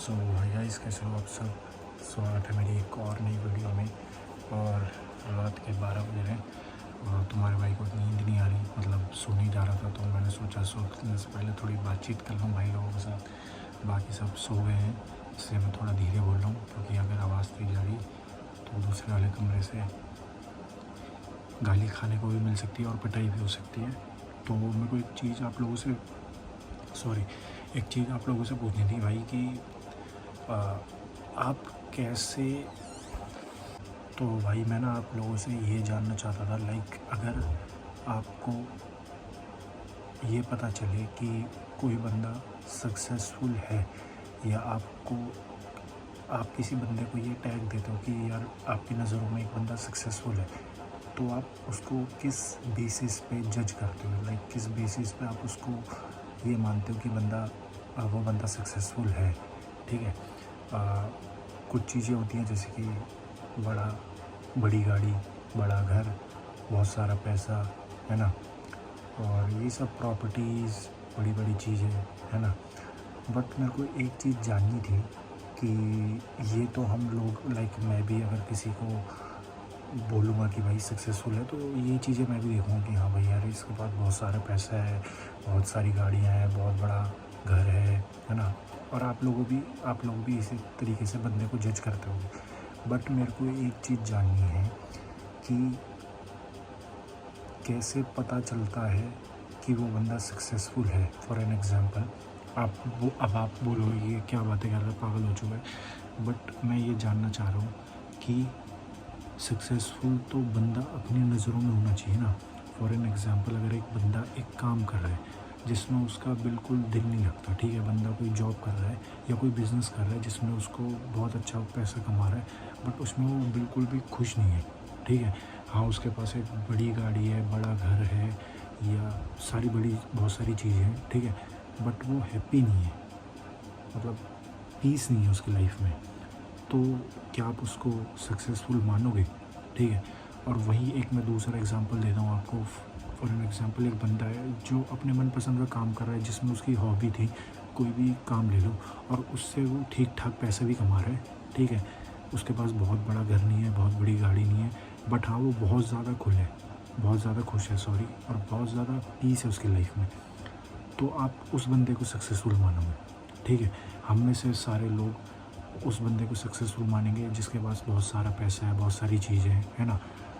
सो hi guys, कैसे हो आप सब। स्वागत है मेरी एक और नई वीडियो में। और रात के 12 बज रहे हैं और तुम्हारे भाई को नींद नहीं आ रही, मतलब सो नहीं जा रहा था। तो मैंने सोचा सोने से पहले थोड़ी बातचीत कर लूँ भाई लोगों के साथ। बाकी सब सो गए हैं, इसलिए मैं थोड़ा धीरे बोल रहा हूँ, क्योंकि अगर आवाज़ तेज आ रही तो दूसरे वाले कमरे से गाली खाने को भी मिल सकती है और पिटाई भी हो सकती है। तो मेरे को एक चीज़ आप लोगों से पूछनी थी भाई कि आप कैसे। तो भाई मैं ना आप लोगों से ये जानना चाहता था, लाइक अगर आपको ये पता चले कि कोई बंदा सक्सेसफुल है, या आप किसी बंदे को ये टैग देते हो कि यार आपकी नज़रों में एक बंदा सक्सेसफुल है, तो आप उसको किस बेसिस पे जज करते हो। लाइक किस बेसिस पे आप उसको ये मानते हो कि वो बंदा सक्सेसफुल है। ठीक है, कुछ चीज़ें होती हैं जैसे कि बड़ी गाड़ी, बड़ा घर, बहुत सारा पैसा, है ना, और ये सब प्रॉपर्टीज़, बड़ी बड़ी चीज़ें, है ना। बट मेरे को एक चीज़ जाननी थी कि ये तो हम लोग, लाइक मैं भी अगर किसी को बोलूँगा कि भाई सक्सेसफुल है, तो ये चीज़ें मैं भी देखूँगा कि हाँ भाई यार इसके पास बहुत सारा पैसा है, बहुत सारी गाड़ियाँ हैं, बहुत बड़ा घर है ना। और आप लोग भी इसी तरीके से बंदे को जज करते होंगे। बट मेरे को एक चीज़ जाननी है कि कैसे पता चलता है कि वो बंदा सक्सेसफुल है। फॉर एन एग्ज़ाम्पल, अब आप बोलोगे ये क्या बातें कर रहे हैं, पागल हो चुका है। बट मैं ये जानना चाह रहा हूँ कि सक्सेसफुल तो बंदा अपनी नज़रों में होना चाहिए ना। फॉर एन एग्ज़ाम्पल, अगर एक बंदा एक काम कर रहा है जिसमें उसका बिल्कुल दिल नहीं लगता, ठीक है, बंदा कोई जॉब कर रहा है या कोई बिज़नेस कर रहा है जिसमें उसको बहुत अच्छा पैसा कमा रहा है, बट उसमें वो बिल्कुल भी खुश नहीं है, ठीक है। हाँ, उसके पास एक बड़ी गाड़ी है, बड़ा घर है, या बहुत सारी चीज़ें हैं, ठीक है, बट वो हैप्पी नहीं है, मतलब पीस नहीं है उसकी लाइफ में। तो क्या आप उसको सक्सेसफुल मानोगे? ठीक है। और वही एक मैं दूसरा एग्जांपल देता हूँ आपको। फॉर एन एग्जांपल, एक बंदा है जो अपने मनपसंद का काम कर रहा है, जिसमें उसकी हॉबी थी, कोई भी काम ले लो, और उससे वो ठीक ठाक पैसा भी कमा रहा है, ठीक है। उसके पास बहुत बड़ा घर नहीं है, बहुत बड़ी गाड़ी नहीं है, बट हाँ वो बहुत ज़्यादा खुश है, और बहुत ज़्यादा पीस है उसकी लाइफ में। तो आप उस बंदे को सक्सेसफुल मानोगे, ठीक है। हम में से सारे लोग उस बंदे को सक्सेसफुल मानेंगे जिसके पास बहुत सारा पैसा है, बहुत सारी चीज़ें हैं, है ना।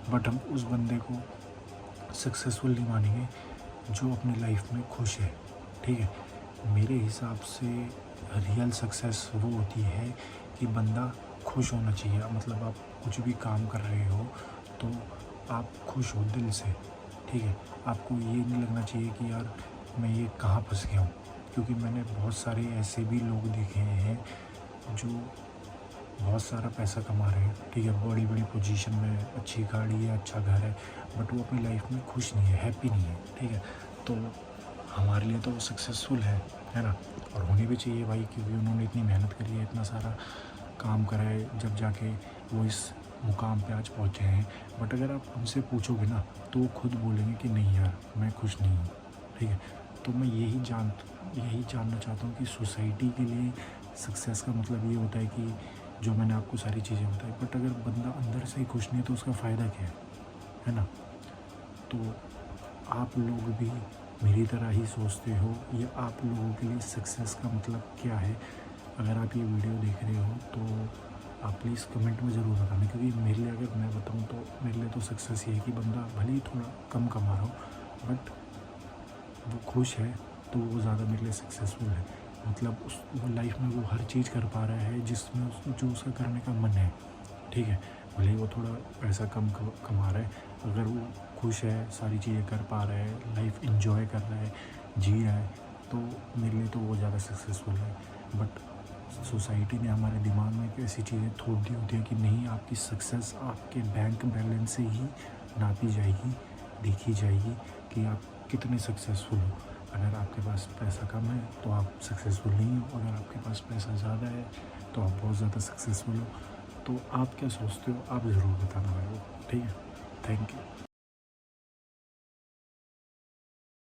बट हम उस बंदे को सक्सेसफुल नहीं मानेंगे जो अपनी लाइफ में खुश है, ठीक है। मेरे हिसाब से रियल सक्सेस वो होती है कि बंदा खुश होना चाहिए। मतलब आप कुछ भी काम कर रहे हो तो आप खुश हो दिल से, ठीक है। आपको ये नहीं लगना चाहिए कि यार मैं ये कहाँ फंस गया हूँ, क्योंकि मैंने बहुत सारे ऐसे भी लोग देखे हैं जो बहुत सारा पैसा कमा रहे हैं, ठीक है, बड़ी बड़ी पोजीशन में, अच्छी गाड़ी है, अच्छा घर है, बट वो अपनी लाइफ में खुश नहीं है, हैप्पी नहीं है, ठीक है। तो हमारे लिए तो वो सक्सेसफुल है ना, और होनी भी चाहिए भाई, क्योंकि उन्होंने इतनी मेहनत करी है, इतना सारा काम करा है, जब जाके वो इस मुकाम पे आज पहुँचे हैं। बट अगर आप उनसे पूछोगे ना तो वो खुद बोलेंगे कि नहीं यार मैं खुश नहीं हूँ, ठीक है। तो मैं यही जानना चाहता हूँ कि सोसाइटी के लिए सक्सेस का मतलब ये होता है कि जो मैंने आपको सारी चीज़ें बताई, बट अगर बंदा अंदर से ही खुश नहीं है तो उसका फ़ायदा क्या है ना। तो आप लोग भी मेरी तरह ही सोचते हो, या आप लोगों के लिए सक्सेस का मतलब क्या है? अगर आप ये वीडियो देख रहे हो तो आप प्लीज़ कमेंट में ज़रूर बताना, क्योंकि मेरे लिए, अगर मैं बताऊँ तो मेरे लिए तो सक्सेस ये है कि बंदा भले ही थोड़ा कम कमा रहा हो, बट वो खुश है, तो वो ज़्यादा मेरे लिए सक्सेसफुल है। मतलब वो लाइफ में वो हर चीज़ कर पा रहा है जिसमें जो उसका करने का मन है, ठीक है। भले ही वो थोड़ा पैसा कम कमा रहा है, अगर वो खुश है, सारी चीज़ें कर पा रहा है, लाइफ इंजॉय कर रहा है, जी रहा है, तो मेरे लिए तो वो ज़्यादा सक्सेसफुल है। बट सोसाइटी ने हमारे दिमाग में ऐसी चीज़ें थोप दी होती है कि नहीं, आपकी सक्सेस आपके बैंक बैलेंस से ही नापी जाएगी, देखी जाएगी कि आप कितने सक्सेसफुल हो। अगर आपके पास पैसा कम है तो आप सक्सेसफुल नहीं हो, अगर आपके पास पैसा ज़्यादा है तो आप बहुत ज़्यादा सक्सेसफुल हो। तो आप क्या सोचते हो, आप ज़रूर बताना मेरे को, ठीक है। Thank you.